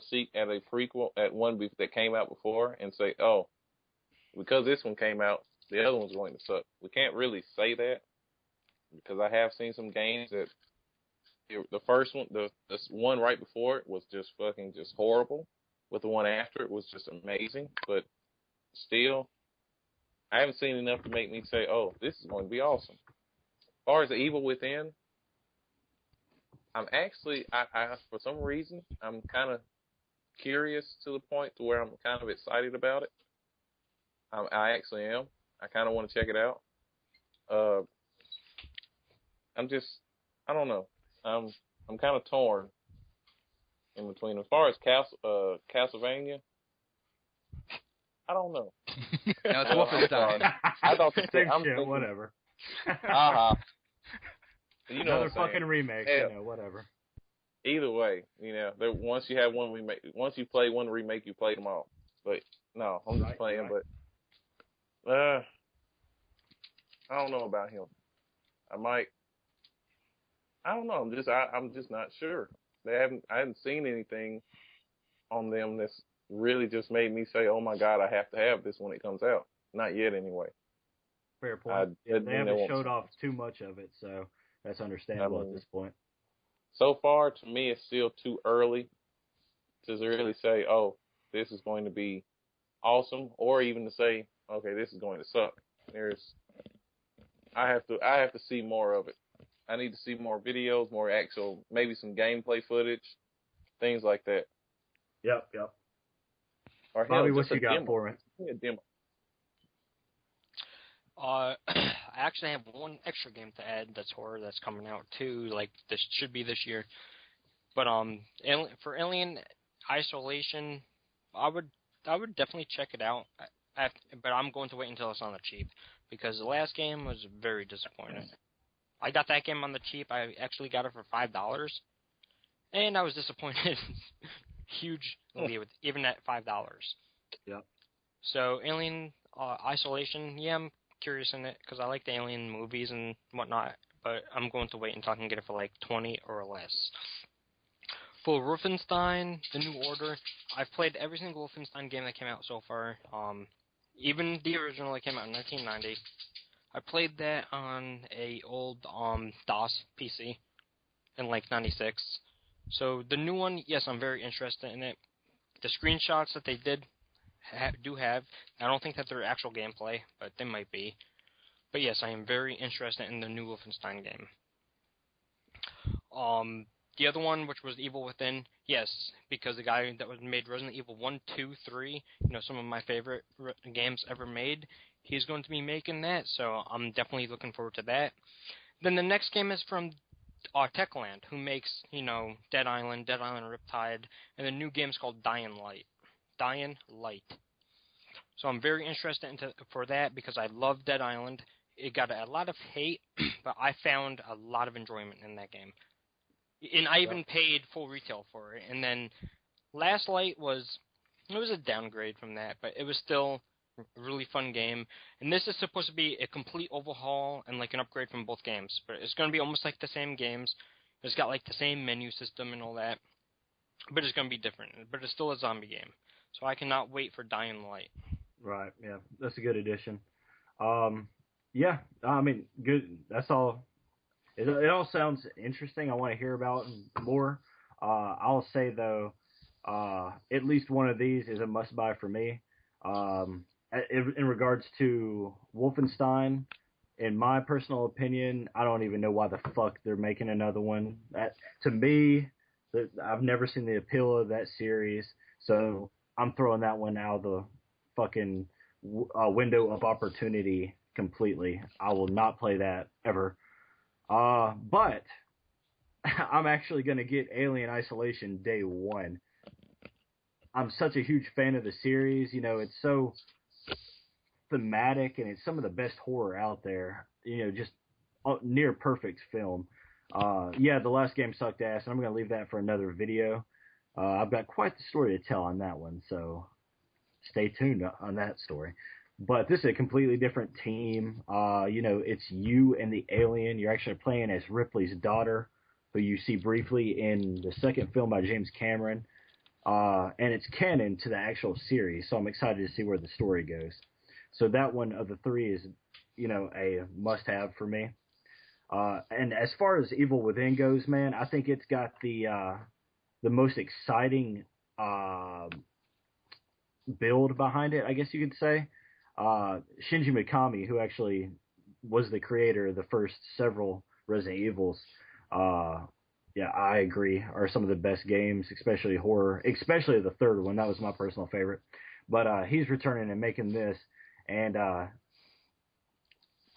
prequel at one that came out before and say, oh, because this one came out, the other one's going to suck. We can't really say that because I have seen some games that the first one, the one right before it was just horrible. With the one after it was just amazing. But still, I haven't seen enough to make me say, oh, this is going to be awesome. As far as the Evil Within, I'm actually, I for some reason, I'm kind of curious to the point to where I'm kind of excited about it. I actually am. I kind of want to check it out. I don't know. I'm kind of torn in between. As far as Castlevania, I don't know. No, it's Wolfenstein. I thought Same shit, whatever. Another fucking remake, whatever. Either way, once you have one remake, once you play one remake, you play them all. But no, I'm just playing. Right. But I don't know about him. I don't know. I'm just not sure. I haven't seen anything on them that's really just made me say, oh my God, I have to have this when it comes out. Not yet, anyway. Fair point. They haven't showed off too much of it, so that's understandable at this point. So far, to me, it's still too early to really say, oh, this is going to be awesome, or even to say, okay, this is going to suck. I have to see more of it. I need to see more videos, more actual, maybe some gameplay footage, things like that. Yep. Or Bobby, what you got for it? A demo. I actually have one extra game to add that's horror that's coming out too. Like this should be this year. But for Alien Isolation, I would definitely check it out. But I'm going to wait until it's on the cheap because the last game was very disappointing. I got that game on the cheap. I actually got it for $5, and I was disappointed hugely with even at $5. Yep. So Alien Isolation, yeah, I'm curious in it because I like the Alien movies and whatnot, but I'm going to wait until I can get it for like $20 or less. For Wolfenstein, The New Order, I've played every single Wolfenstein game that came out so far. Even the original that came out in 1990. I played that on a old DOS PC in like 96. So the new one, yes, I'm very interested in it. The screenshots that they did do have, I don't think that they're actual gameplay, but they might be. But yes, I am very interested in the new Wolfenstein game. The other one, which was Evil Within, yes, because the guy that was made Resident Evil 1, 2, 3, some of my favorite games ever made, he's going to be making that, so I'm definitely looking forward to that. Then the next game is from Techland, who makes, Dead Island, Riptide, and the new game is called Dying Light. So I'm very interested for that because I love Dead Island. It got a lot of hate, but I found a lot of enjoyment in that game. And I even paid full retail for it. And then Last Light was a downgrade from that, but it was still a really fun game. And this is supposed to be a complete overhaul and like an upgrade from both games. But it's going to be almost like the same games. It's got like the same menu system and all that. But it's going to be different. But it's still a zombie game. So I cannot wait for Dying Light. Right, yeah. That's a good addition. Yeah, I mean, good. That's all. It all sounds interesting. I want to hear about more. I'll say, though, at least one of these is a must-buy for me. In regards to Wolfenstein, in my personal opinion, I don't even know why the fuck they're making another one. To me, I've never seen the appeal of that series. So I'm throwing that one out of the fucking window of opportunity completely. I will not play that ever. But I'm actually going to get Alien Isolation day one. I'm such a huge fan of the series. You know, it's so thematic and it's some of the best horror out there. You know, just near perfect film. Yeah, the last game sucked ass, and I'm going to leave that for another video. I've got quite the story to tell on that one, so stay tuned on that story. But this is a completely different team. You know, it's you and the alien. You're actually playing as Ripley's daughter, who you see briefly in the second film by James Cameron. And it's canon to the actual series, so I'm excited to see where the story goes. So that one of the three is, you know, a must-have for me. And as far as Evil Within goes, man, I think it's got the most exciting build behind it, I guess you could say. Shinji Mikami, who actually was the creator of the first several Resident Evils, yeah, I agree, are some of the best games, especially horror, especially the third one. That was my personal favorite. But he's returning and making this, and I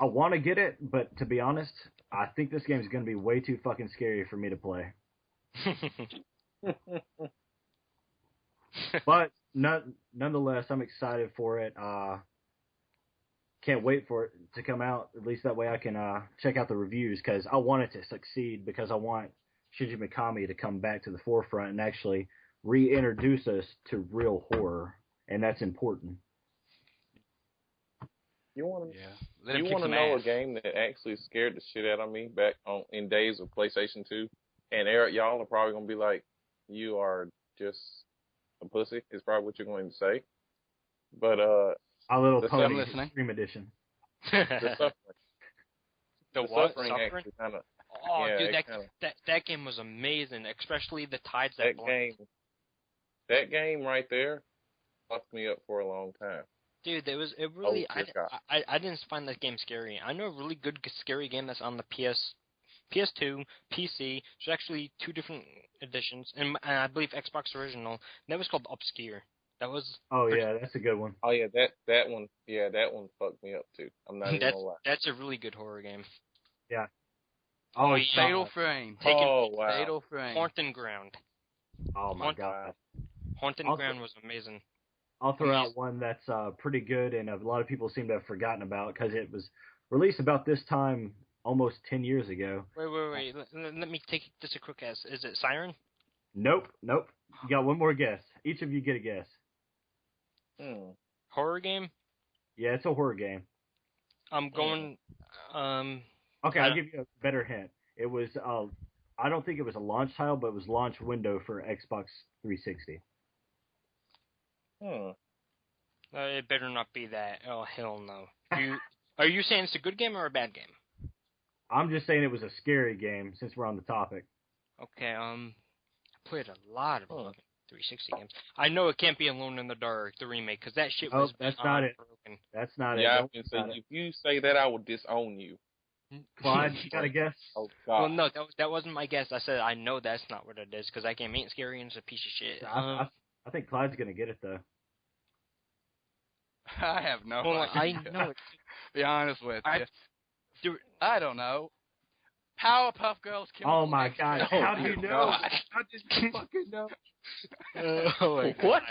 want to get it, but to be honest, I think this game is going to be way too fucking scary for me to play. But nonetheless, I'm excited for it. Can't wait for it to come out. At least that way I can check out the reviews, because I want it to succeed, because I want Shinji Mikami to come back to the forefront and actually reintroduce us to real horror, and that's important. You want to know a game that actually scared the shit out of me back in days of PlayStation 2? And Eric, y'all are probably going to be like, you are just a pussy, is probably what you're going to say. But, A Little Pony Extreme Edition. The Suffering. The what? Suffering actually kind of... Oh, yeah, dude, that game was amazing, especially the tides that That game right there fucked me up for a long time. Dude, it really... I didn't find that game scary. I know a really good scary game that's on the PS2, PC. There's actually 2 different editions, and I believe Xbox original. That was called Obscure. That was... Oh, yeah, that's a good one. Oh, yeah, that one. Yeah, that one fucked me up, too. I'm not even going to lie. That's a really good horror game. Yeah. Oh, yeah. Fatal Frame. Wow. Fatal Frame. Haunting Ground. Oh, my God. Haunting Ground was amazing. I'll throw out one that's pretty good, and a lot of people seem to have forgotten about, because it was released about this time almost 10 years ago. Wait. Let me take just a quick guess. Is it Siren? Nope. You got one more guess. Each of you get a guess. Horror game? Yeah, it's a horror game. I'm going... Okay, I'll give you a better hint. It was, I don't think it was a launch title, but it was launch window for Xbox 360. It better not be that. Oh, hell no. Are you saying it's a good game or a bad game? I'm just saying it was a scary game, since we're on the topic. Okay, I played a lot of 360 games. I know it can't be Alone in the Dark, the remake, because that shit was that's not it. broken. That's not it. Yeah, I was gonna say, if you say that, I will disown you. Clyde, you got a guess? Oh, God. Well, no, that wasn't my guess. I said I know that's not what it is, because that game ain't scary and it's a piece of shit. I think Clyde's going to get it, though. I have no idea. I know it. Be honest with you. I don't know. Powerpuff Girls. Oh, my God. How do you know? How did you fucking know? Oh, my God.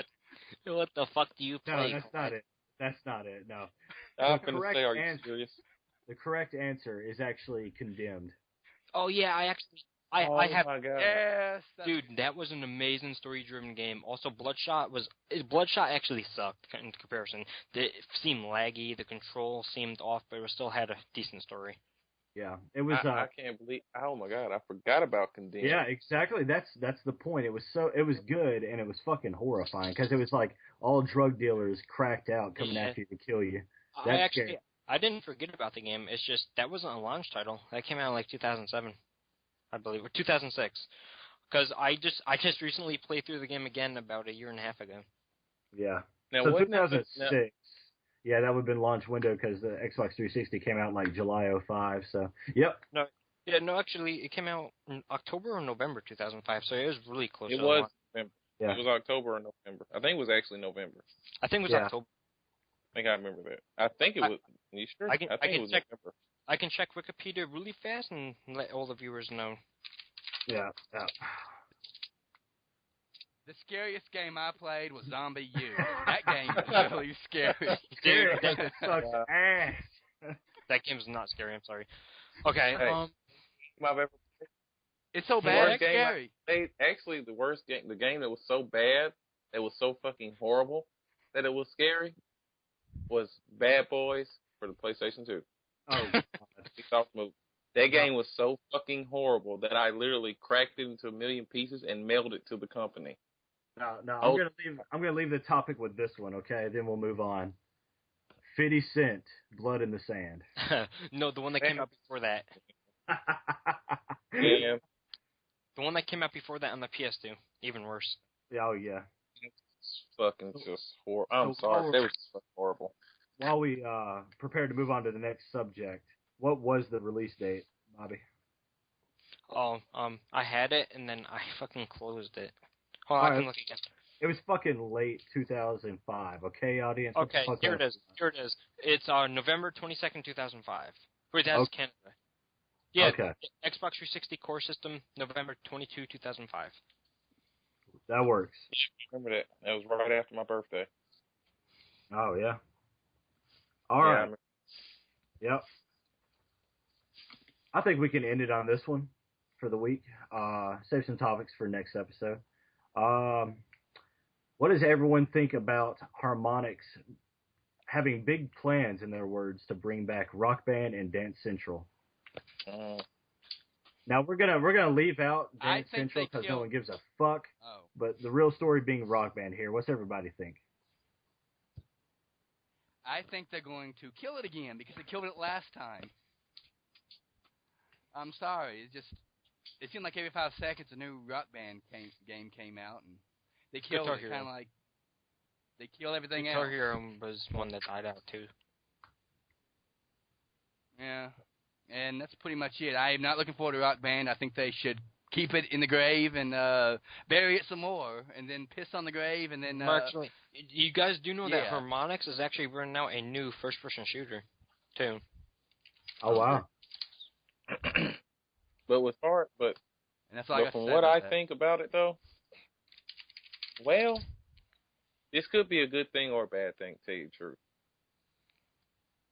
What the fuck do you play? No, that's not it. That's not it, no. I'm going to say, are you serious? The correct answer is actually Condemned. Oh, yeah, I have... My God. Yes. Dude, that was an amazing story-driven game. Also, Bloodshot actually sucked in comparison. It seemed laggy, the control seemed off, but it still had a decent story. Yeah, it was... I can't believe... Oh, my God, I forgot about Condemned. Yeah, exactly. That's the point. It was good, and it was fucking horrifying, because it was like all drug dealers cracked out coming after you to kill you. I didn't forget about the game. It's just, that wasn't a launch title. That came out in like 2007, I believe, or 2006. Because I just recently played through the game again about a year and a half ago. Yeah. Now, so 2006. Yeah, that would have been launch window, because the Xbox 360 came out in like July 05. So, yep. No, actually, it came out in October or November 2005. So it was really close. It was November. Yeah. It was October or November. I think it was actually November. I think it was Yeah. October. I think I remember that. I think it was. You sure? I can think it was check. November. I can check Wikipedia really fast and let all the viewers know. Yeah. The scariest game I played was Zombie U. That game was really scary. Dude, That sucks ass. that game's not scary. I'm sorry. Okay. Hey. I've ever It's so The bad, worst it's game scary. actually, the worst game, the game that was so bad, that was so fucking horrible, that it was scary, was Bad Boys for the PlayStation 2. Oh, Ubisoft movie. That game was so fucking horrible that I literally cracked it into a million pieces and mailed it to the company. no. Oh. I'm gonna leave the topic with this one, okay? Then we'll move on. 50 Cent, Blood in the Sand. No, the one that came out before that. And The one that came out before that on the PS2. Even worse. Oh yeah. it's fucking just horrible. I'm sorry, that was just fucking horrible. While we prepare to move on to the next subject, what was the release date, Bobby? Oh, I had it and then I fucking closed it. Hold on, I Alright. can look again. It was fucking late 2005. Okay, audience. What the Okay, fuck here it else? is. Here it is. It's November 22nd, 2005. Wait, that's Okay. Canada. Yeah, Okay. Xbox 360 core system, November 22, 2005. That works. Remember that? That was right after my birthday. Oh yeah. All Yeah, I right. remember. Yep. I think we can end it on this one for the week. Save some topics for next episode. What does everyone think about Harmonix having big plans, in their words, to bring back Rock Band and Dance Central? Now we're gonna leave out I Dance think Central they because no killed- one gives a fuck. Oh. But the real story being Rock Band here. What's everybody think? I think they're going to kill it again because they killed it last time. I'm sorry. It seemed like every 5 seconds a new Rock Band game came out, and they killed Guitar it. Kind Hero. of like they killed everything Guitar else. Hero was one that died out too. Yeah, and that's pretty much it. I am not looking forward to Rock Band. I think they should keep it in the grave and bury it some more, and then piss on the grave, and then. Actually, you guys do know that yeah. Harmonix is actually running out a new first-person shooter, too. Oh wow. But And that's all I got to from say what about I that. think about it, though, well, this could be a good thing or a bad thing, to tell you the truth.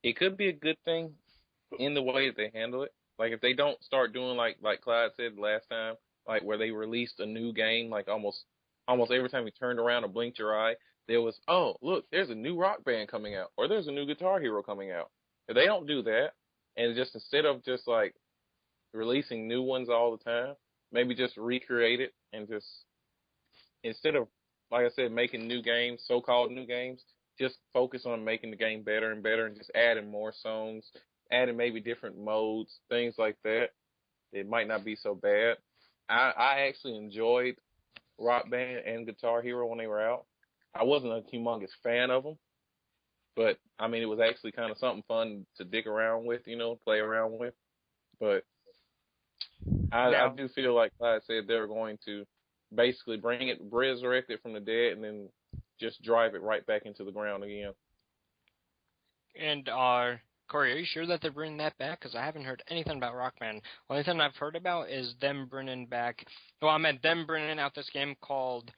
It could be a good thing in the way that they handle it. Like, if they don't start doing, like Clyde said last time, like, where they released a new game, like, almost every time you turned around or blinked your eye, there was, oh, look, there's a new Rock Band coming out, or there's a new Guitar Hero coming out. If they don't do that, and just instead of just, like, releasing new ones all the time, maybe just recreate it and just, instead of, like I said, making new games, so-called new games, just focus on making the game better and better and just adding more songs, adding maybe different modes, things like that. It might not be so bad. I actually enjoyed Rock Band and Guitar Hero when they were out. I wasn't a humongous fan of them, but, I mean, it was actually kind of something fun to dick around with, play around with. But I do feel like Clyde said they're going to basically resurrect it from the dead, and then just drive it right back into the ground again. And, Corey, are you sure that they're bringing that back? Because I haven't heard anything about Rock Band. The only thing I've heard about is them bringing back... Well, I meant them bringing out this game called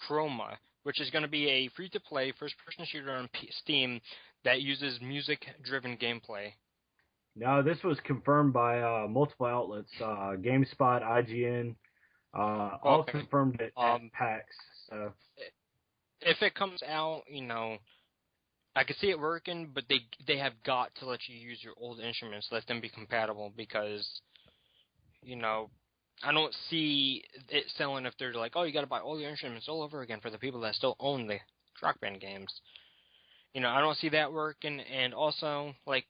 Chroma, which is going to be a free-to-play first-person shooter on Steam that uses music-driven gameplay. No, this was confirmed by multiple outlets. GameSpot, IGN, all confirmed it at PAX. So. If it comes out, I could see it working, but they have got to let you use your old instruments, let them be compatible, because, I don't see it selling if they're like, oh, you got to buy all your instruments all over again for the people that still own the Rock Band games. I don't see that working, and also, like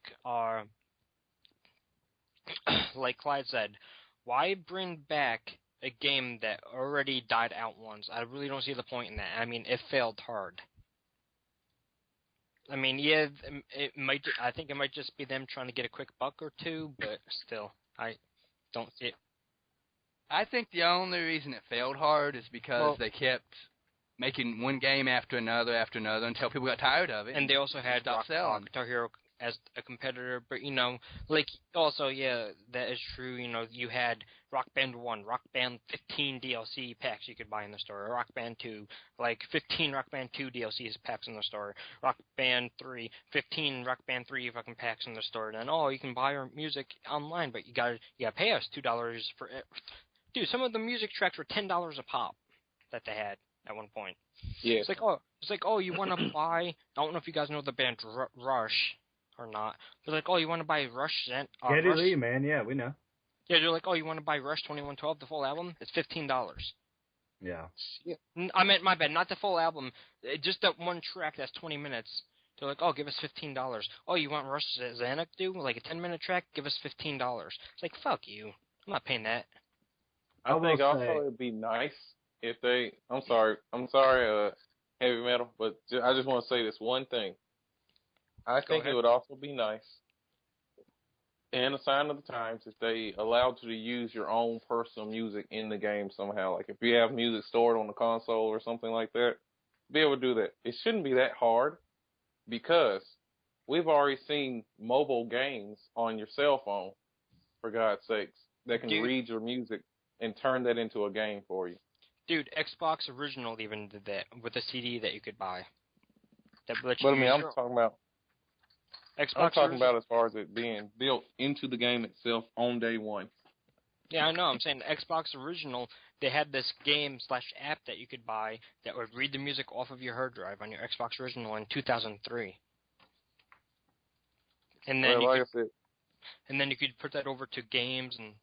Clyde said, why bring back a game that already died out once? I really don't see the point in that. I mean, it failed hard. I mean, yeah, I think it might just be them trying to get a quick buck or two, but still, I don't see it. I think the only reason it failed hard is because they kept making one game after another until people got tired of it. And they also had selling. Guitar Hero as a competitor, but like also that is true. You had Rock Band 1, Rock Band 15 DLC packs you could buy in the store. Rock Band 2, like 15 Rock Band 2 DLCs packs in the store. Rock Band 3, 15 Rock Band 3 fucking packs in the store. And then you can buy our music online, but you gotta pay us $2 for it. Dude, some of the music tracks were $10 a pop that they had at one point. Yeah. It's like you want to buy. I don't know if you guys know the band Rush or not. But like, you want to buy Rush? Geddy Lee, man, yeah, we know. Yeah, they're like, you want to buy Rush 2112, the full album? It's $15. Yeah. I meant, my bad, not the full album. Just that one track that's 20 minutes. They're like, give us $15. Oh, you want Rush Xanadu? Like a 10-minute track? Give us $15. It's like, fuck you. I'm not paying that. I think also it'd be nice if they. I'm sorry, heavy metal, but I just want to say this one thing. I think it would also be nice, and a sign of the times, if they allowed you to use your own personal music in the game somehow. Like if you have music stored on the console or something like that, be able to do that. It shouldn't be that hard because we've already seen mobile games on your cell phone, for God's sakes, that can read your music and turn that into a game for you. Dude, Xbox Original even did that with a CD that you could buy. I'm talking about. I'm talking about as far as it being built into the game itself on day one. Yeah, I know. I'm saying the Xbox Original, they had this game/app that you could buy that would read the music off of your hard drive on your Xbox Original in 2003. And then you could put that over to games and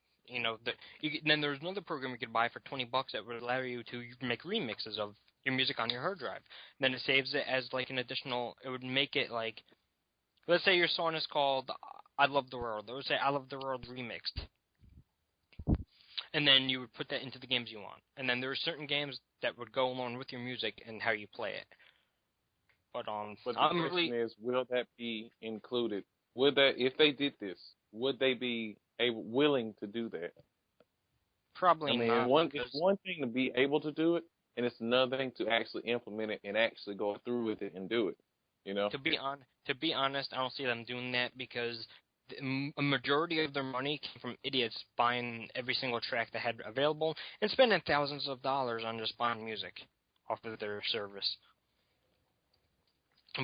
then there's another program you could buy for $20 that would allow you to make remixes of your music on your hard drive. And then it saves it as like an additional. It would make it like, let's say your song is called "I Love the World." It would say "I Love the World Remixed," and then you would put that into the games you want. And then there are certain games that would go along with your music and how you play it. But the question is, will that be included? Would that, if they did this, would they be willing to do that? Probably not. It's one thing to be able to do it, and it's another thing to actually implement it and actually go through with it and do it. To be honest, I don't see them doing that because a majority of their money came from idiots buying every single track they had available and spending thousands of dollars on just buying music off of their service.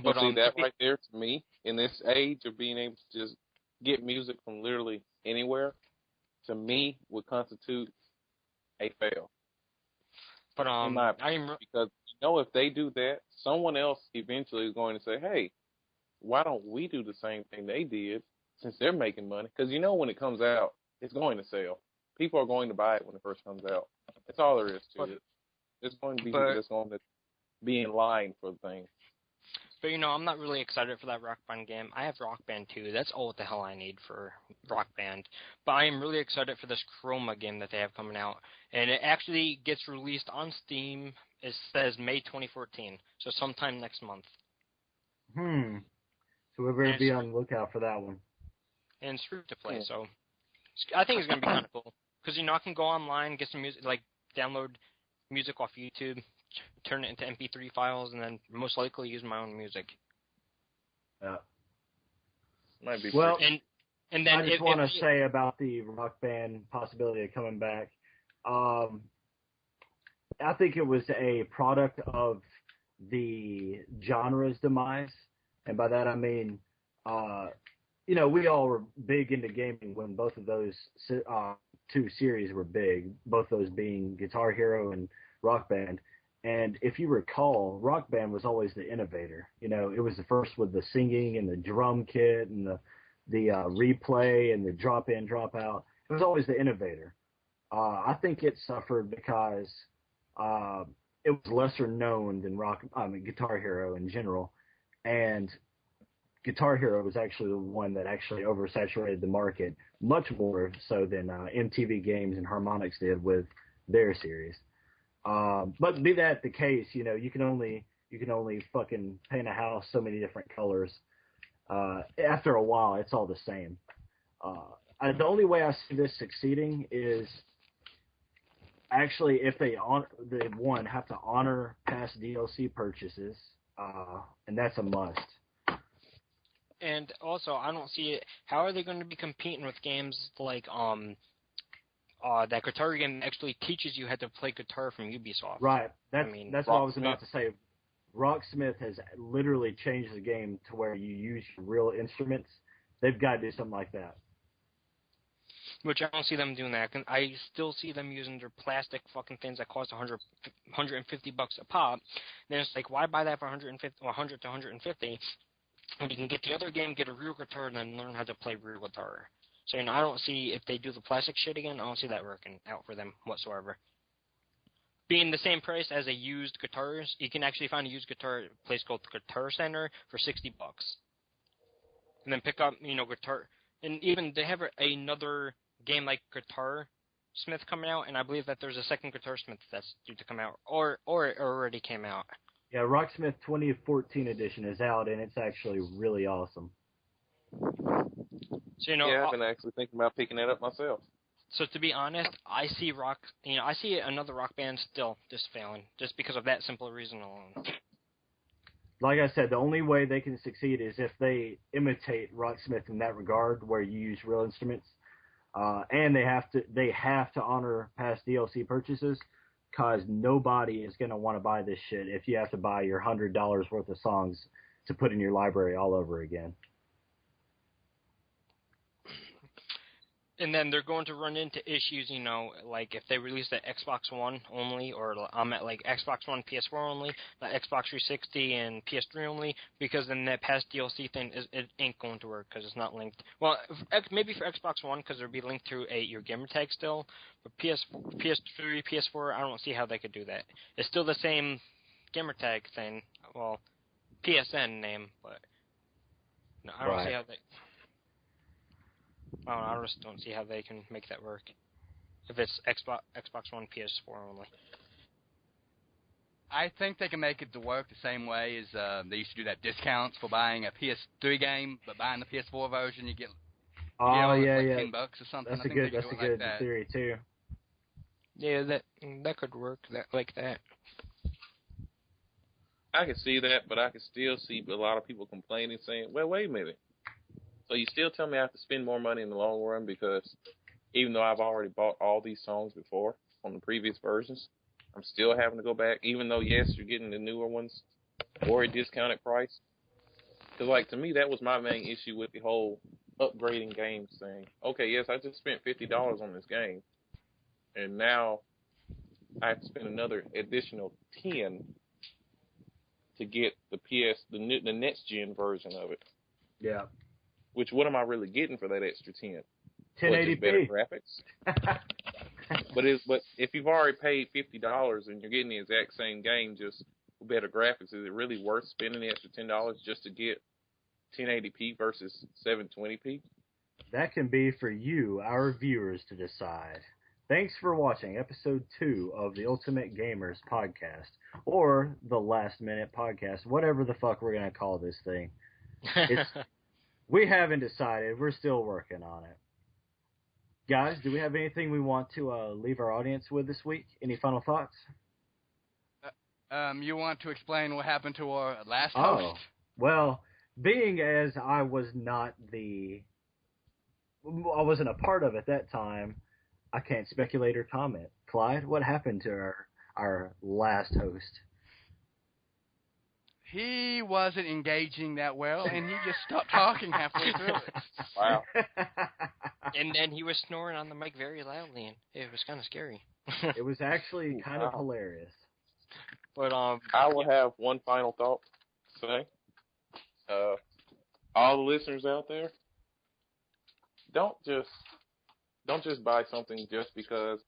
But see, that right there, to me, in this age of being able to just get music from literally anywhere, to me, would constitute a fail. But because if they do that, someone else eventually is going to say, "Hey, why don't we do the same thing they did since they're making money?" Because when it comes out, it's going to sell. People are going to buy it when it first comes out. That's all there is to it. There's going to be people that's going to be in line for the thing. But, I'm not really excited for that Rock Band game. I have Rock Band 2. That's all the hell I need for Rock Band. But I am really excited for this Chroma game that they have coming out. And it actually gets released on Steam. It says May 2014. So sometime next month. So we're going to be on the lookout for that one. And it's free to play, so I think it's going to be kind of cool. Because, I can go online, get some music, like download music off YouTube, turn it into MP3 files, and then most likely use my own music. Yeah. Might be well, and then I just want to say about the Rock Band possibility of coming back. I think it was a product of the genre's demise, and by that I mean, we all were big into gaming when both of those two series were big, both those being Guitar Hero and Rock Band. And if you recall, Rock Band was always the innovator. It was the first with the singing and the drum kit and the replay and the drop in, drop out. It was always the innovator. I think it suffered because it was lesser known than Guitar Hero in general, and Guitar Hero was actually the one that actually oversaturated the market much more so than MTV Games and Harmonix did with their series. But be that the case, you can only fucking paint a house so many different colors. After a while, it's all the same. The only way I see this succeeding is Actually, if they have to honor past DLC purchases, and that's a must. And also, I don't see it. How are they going to be competing with games like that guitar game that actually teaches you how to play guitar from Ubisoft? Right. That's what I was Rocksmith. about to say. Rocksmith has literally changed the game to where you use real instruments. They've got to do something like that. Which I don't see them doing that. I still see them using their plastic fucking things that cost $150 a pop. Then it's like, why buy that for $100 to $150 when you can get the other game, get a real guitar, and then learn how to play real guitar? So, I don't see, if they do the plastic shit again, I don't see that working out for them whatsoever. Being the same price as a used guitars, you can actually find a used guitar at a place called Guitar Center for $60. And then pick up, guitar. And even they have another game like Guitar Smith coming out, and I believe that there's a second Guitar Smith that's due to come out, or it already came out. Yeah, Rocksmith 2014 edition is out, and it's actually really awesome. So, I've been actually thinking about picking that up myself. So to be honest, I see I see another rock band still just failing, just because of that simple reason alone. Like I said, the only way they can succeed is if they imitate Rocksmith in that regard, where you use real instruments, and they have to honor past DLC purchases, because nobody is going to want to buy this shit if you have to buy your $100 worth of songs to put in your library all over again. And then they're going to run into issues, like if they release the Xbox One only, or like Xbox One, PS4 only, the Xbox 360 and PS3 only, because then that past DLC thing it ain't going to work because it's not linked. Well, maybe for Xbox One because it'll be linked to your gamer tag still, but PS3, PS4, I don't see how they could do that. It's still the same gamer tag thing, well, PSN name, but no, I don't see how they. I just don't see how they can make that work if it's Xbox One, PS4 only. I think they can make it to work the same way as they used to do that discounts for buying a PS3 game, but buying the PS4 version, you get like $10 or something. That's a good theory too. Yeah, that could work like that. I can see that, but I can still see a lot of people complaining, saying, "Well, wait a minute. So you still tell me I have to spend more money in the long run because even though I've already bought all these songs before on the previous versions, I'm still having to go back, even though, yes, you're getting the newer ones for a discounted price?" Because, to me, that was my main issue with the whole upgrading games thing. Okay, yes, I just spent $50 on this game, and now I have to spend another additional $10 to get the next gen version of it. Yeah. Which, what am I really getting for that extra 10? 1080p. Better graphics? But if you've already paid $50 and you're getting the exact same game, just with better graphics, is it really worth spending the extra $10 just to get 1080p versus 720p? That can be for you, our viewers, to decide. Thanks for watching episode 2 of the Ultimate Gamers Podcast, or the Last Minute Podcast, whatever the fuck we're going to call this thing. We haven't decided. We're still working on it. Guys, do we have anything we want to leave our audience with this week? Any final thoughts? You want to explain what happened to our last host? Well, being as I wasn't a part of it that time, I can't speculate or comment. Clyde, what happened to our last host? He wasn't engaging that well, and he just stopped talking halfway through it. Wow. And then he was snoring on the mic very loudly, and it was kind of scary. It was actually kind of hilarious. But I will have one final thought to say. All the listeners out there, don't just buy something just because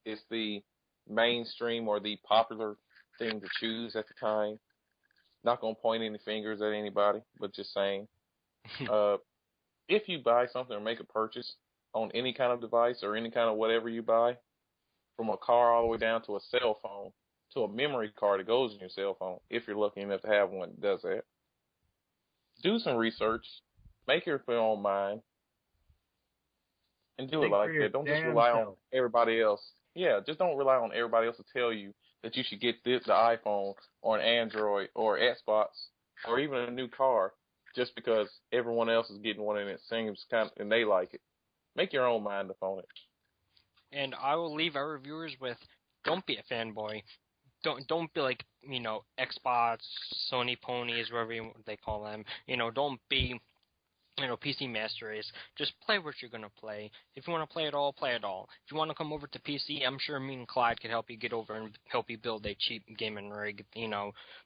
it's the mainstream or the popular thing to choose at the time. Not going to point any fingers at anybody, but just saying, if you buy something or make a purchase on any kind of device or any kind of whatever you buy, from a car all the way down to a cell phone, to a memory card that goes in your cell phone, if you're lucky enough to have one that does that, do some research, make your own mind, and do it like that. Don't just rely on everybody else Yeah, just don't rely on everybody else to tell you that you should get the iPhone or an Android or Xbox or even a new car just because everyone else is getting one and it seems and they like it. Make your own mind up on it. And I will leave our reviewers with: don't be a fanboy. Don't be like, Xbox, Sony ponies, whatever they call them. Don't be, PC master race. Just play what you're going to play. If you want to play it all, play it all. If you want to come over to PC, I'm sure me and Clyde could help you get over and help you build a cheap gaming rig,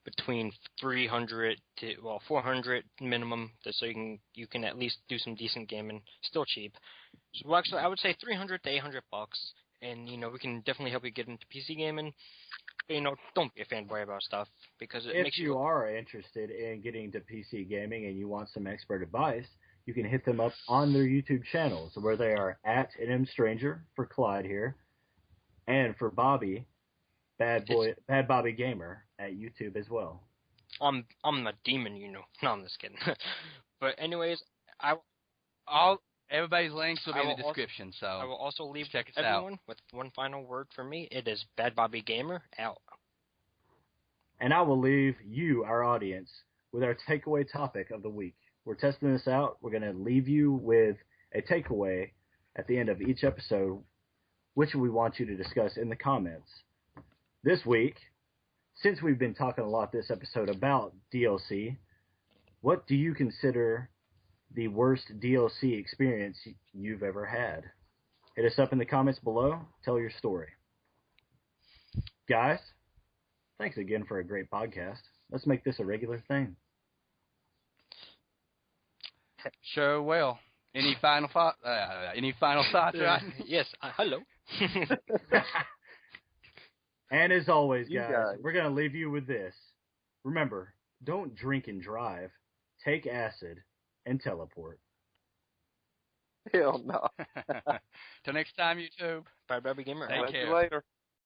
between 300 to, 400 minimum, so you can at least do some decent gaming. Still cheap. So, actually, I would say $300 to $800, and, we can definitely help you get into PC gaming. But, don't be a fanboy about stuff, because it makes you... If you are interested in getting into PC gaming and you want some expert advice, you can hit them up on their YouTube channels, where they are at L.M Stranger for Clyde here, and for Bobby, Bad Bobby Gamer at YouTube as well. I'm the demon, No, I'm just kidding. But anyways, everybody's links will be in the description, so I will also leave check us everyone out. with one final word for me. It is Bad Bobby Gamer out. And I will leave you, our audience, with our takeaway topic of the week. We're testing this out. We're going to leave you with a takeaway at the end of each episode, which we want you to discuss in the comments. This week, since we've been talking a lot this episode about DLC, what do you consider the worst DLC experience you've ever had? Hit us up in the comments below. Tell your story. Guys, thanks again for a great podcast. Let's make this a regular thing. Sure will. Any final thoughts? Ryan? Yes. Hello. And as always, guys, we're going to leave you with this. Remember, don't drink and drive. Take acid and teleport. Hell no. Till next time, YouTube. Bye, Bobby Gamer. Take care. See you later.